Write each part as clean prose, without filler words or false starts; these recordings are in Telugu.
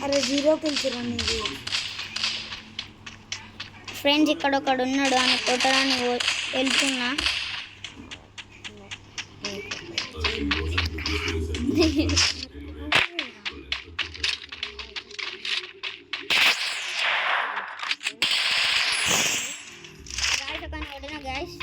అరే 0 కిల్స్ రన్నింగ్ ఫ్రెండ్స్ ఇక్కడ ఒకడు ఉన్నాడు అని కొట్టడానికి వెళ్తున్నా. గైస్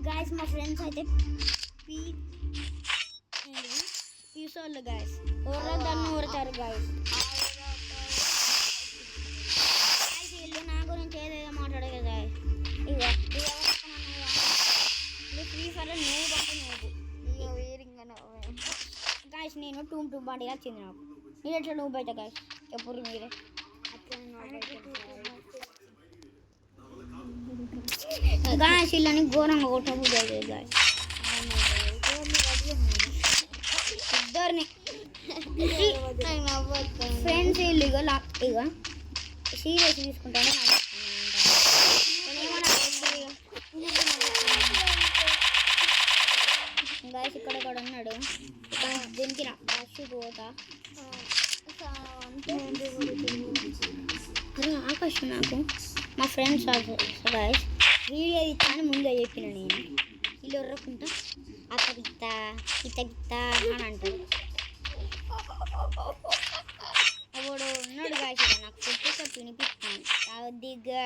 గైస్ మా ఫ్రెండ్స్ అయితే పీసోళ్ళు గైస్ దాన్ని ఊరుతారు గైస్. వీళ్ళు నా గురించి ఏదేదో మాట్లాడారు కదా. ఇక ఫ్రీ ఫైర్ నువ్వు పంట నువ్వు గాయస్ నేను టూ బండిగా వచ్చింది నాకు. మీరు ఎట్లా నువ్వు బయట గాయస్ ఎప్పుడు మీరే గాయస్ ఇళ్ళని ఘోరంగా కొట్టబోదు గాయస్ ఇద్దరిని ఫ్రెండ్స్ వీళ్ళు ఇక సీరియస్ తీసుకుంటాను. గాయస్ ఇక్కడ ఉన్నాడు దీనికి రాసి పోతా. అరే ఆకాశం నాకు మా ఫ్రెండ్స్ గాయస్ వీడియో ఇస్తాను ముందే చెప్పిన నేను. వీళ్ళు ఎర్రకుంటా అత్త గిత్త గిత్త గిత్త అని అంటారు. అప్పుడు ఉన్నాడు గాయస్ నాకు కొట్టుకొని తినిపిస్తాను కొద్దిగా.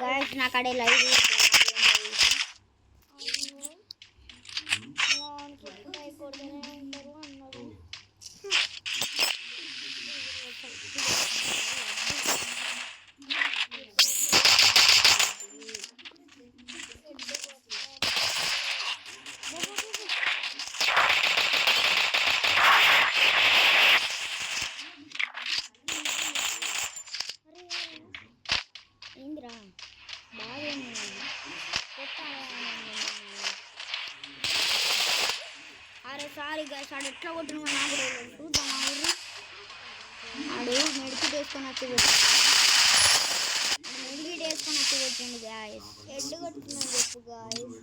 గాయస్ నా కడే లైవ్ ఏంద్రా బాగా అరే సారీ గాయస్ ఆడు ఎట్లా కొట్టిన నాకు చూద్దాం. ఆడు మెడికిట్ వేసుకొని వచ్చి మెడికిట్ వేసుకొని వచ్చి పెట్టిండు గాయస్. హెడ్ కొట్టుకున్నాను చెప్పు గాయస్.